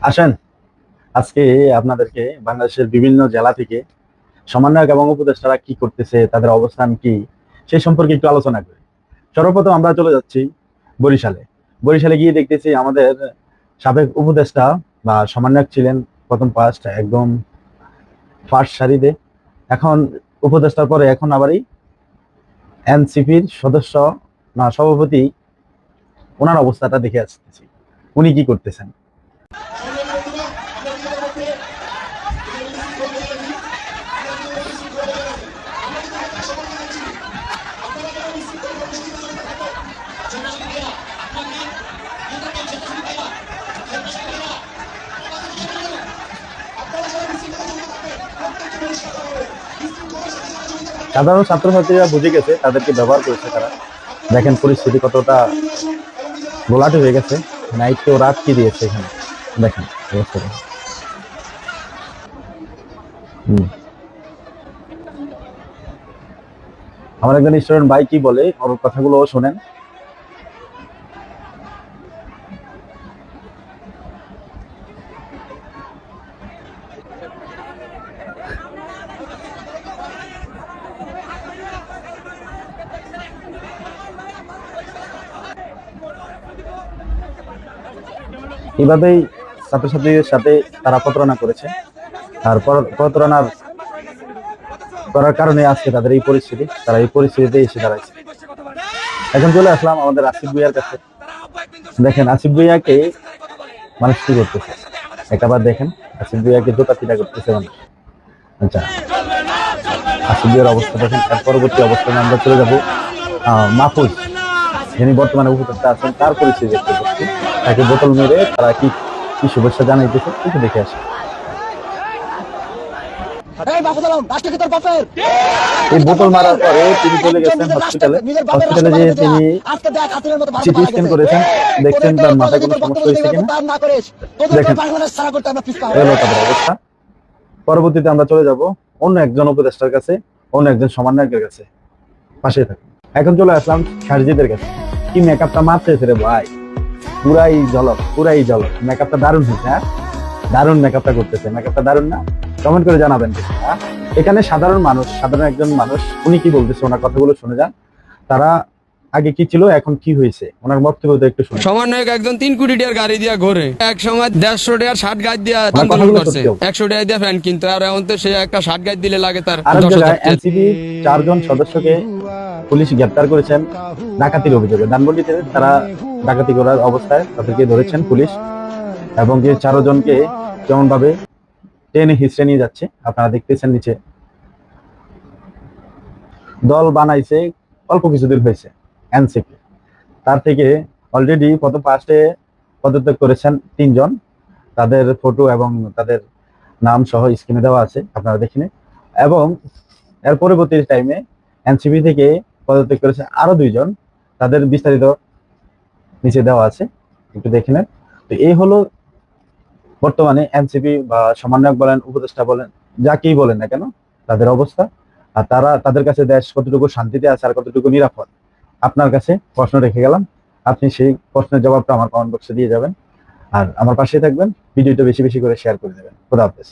আসেন আজকে আপনাদেরকে বাংলাদেশের বিভিন্ন জেলা থেকে সমন্বয়ক এবং উপদেষ্টারা কি করতেছে, তাদের অবস্থান কি, সেই সম্পর্কে একটু আলোচনা করি। সর্বপ্রথম আমরা চলে যাচ্ছি বরিশালে। বরিশালে গিয়ে দেখতেছি আমাদের সাবেক উপদেষ্টা বা সমন্বয়ক ছিলেন প্রথম একদম ফার্স্ট সারিতে, এখন উপদেষ্টার পরে এখন আবারই এনসিপির সদস্য না সভাপতি, ওনার অবস্থাটা দেখে আসতেছি উনি কি করতেছেন। সাধারণ ছাত্রছাত্রীরা বুঝে গেছে, তাদেরকে ব্যবহার করেছে তারা। দেখেন পরিস্থিতি কতটা গোলাটে হয়ে গেছে, নাইট কেউ রাত কি দিয়েছে এখানে, দেখেন অবস্থা। হম আমার একজন স্টুডেন্ট ভাই কি বলে, ওর কথাগুলো শোনেন। এভাবেই ছাত্রছাত্রীদের সাথে তারা প্রতারণা করেছে, আর প্রতারণার করার কারণে আজকে তাদের এই পরিস্থিতি, তারা এই পরিস্থিতিতে এসে দাঁড়াইছে। এখন চলে আসলাম আমাদের আসিফ ভুইয়ার কাছে। দেখেন আসিফ ভুইয়াকে মানুষ কি করতেছে, একবার দেখেন আসিফ ভুইয়াকে জোতা পিটা করতেছে মানুষ। আচ্ছা, আসিফ ভুইয়ার অবস্থা দেখেন। এর পরবর্তী অবস্থানে আমরা চলে যাব মাহফুজ, যিনি বর্তমানে উপদেষ্টা আছেন, তার পরিস্থিতি দেখতে পাচ্ছি। তাকে বোতল মেরে তারা কি কি শুভেচ্ছা জানাইতেছে একটু দেখে আসে। এই বোতল মারার পরে তিনি চলে গেছেন হসপিটালে। হসপিটালে যে তিনি সিটি স্ক্যান করেছেন, দেখছেন তার মাথায় কোনো সমস্যা হয়েছে কিনা, দেখেন এলো তাদের অবস্থা। পরবর্তীতে আমরা চলে যাব অন্য একজন উপদেষ্টার কাছে, অন্য একজন সমন্বয়কের কাছে, পাশে থাকুন। এখন চলে আসলাম সারজিদের কাছে। কি মেকআপটা মারতেছে রে ভাই, পুরাই ঝলক। মেকআপটা দারুণ হয়েছে, হ্যাঁ দারুণ মেকআপটা করতেছে। মেকআপটা দারুণ না? কমেন্ট করে জানাবেন। এখানে সাধারণ একজন মানুষ, উনি কি বলতেছে, ওনার কথাগুলো শুনে যান। তারা আগে কি ছিল, এখন কি হয়েছে, ওনার বক্তব্য একটু শুনুন। সমন্বয়ক একজন 3 কোটি টাকার গাড়ি দিয়া ঘোরে, এক সময় 150 টাকার শার্ট গাছ দিয়া আন্দোলন করছে, 100 টাকা দিয়া ফ্যান কিনতে, আর এখন তো সে একটা শার্ট গাছ দিলে লাগে তার 10,000 টাকা। এনসিপি 4 জন সদস্যকে পুলিশ গ্রেপ্তার করেছেন ডাকাতির অভিযোগে। ধানমন্ডিতে তারা ডাকাতি করার অবস্থায় তাদেরকে ধরেছেন পুলিশ, এবং যে 4 জনকে কেমন ভাবে টেনে হিস্ট্রে নিয়ে যাচ্ছে আপনারা দেখতেছেন। নিচে দল বানাইছে অল্প কিছুদিন হয়েছে এনসিপি, তার থেকে অলরেডি প্রথম ফার্স্টে পদত্যাগ করেছেন 3 জন। তাদের ফটো এবং তাদের নাম সহ স্ক্রিনে দেওয়া আছে, আপনারা দেখে নিন। এবং এর পরবর্তী টাইমে এনসিপি থেকে পদত্যাগ করেছে আরো 2 জন, তাদের বিস্তারিত নিচে দেওয়া আছে, একটু দেখে নেন। তো এই হলো বর্তমানে এনসিপি বা সমন্বয়ক বলেন, উপদেষ্টা বলেন, যাকেই বলেন না কেন, তাদের অবস্থা। আর তাদের কাছে দেশ কতটুকু শান্তিতে আছে আর কতটুকু নিরাপদ, আপনার কাছে প্রশ্ন রেখে গেলাম। আপনি সেই প্রশ্নের জবাবটা আমার কমেন্ট বক্সে দিয়ে যাবেন, আর আমার পাশে থাকবেন। ভিডিওটা বেশি বেশি করে শেয়ার করে দেবেন। খোদা হাফেজ।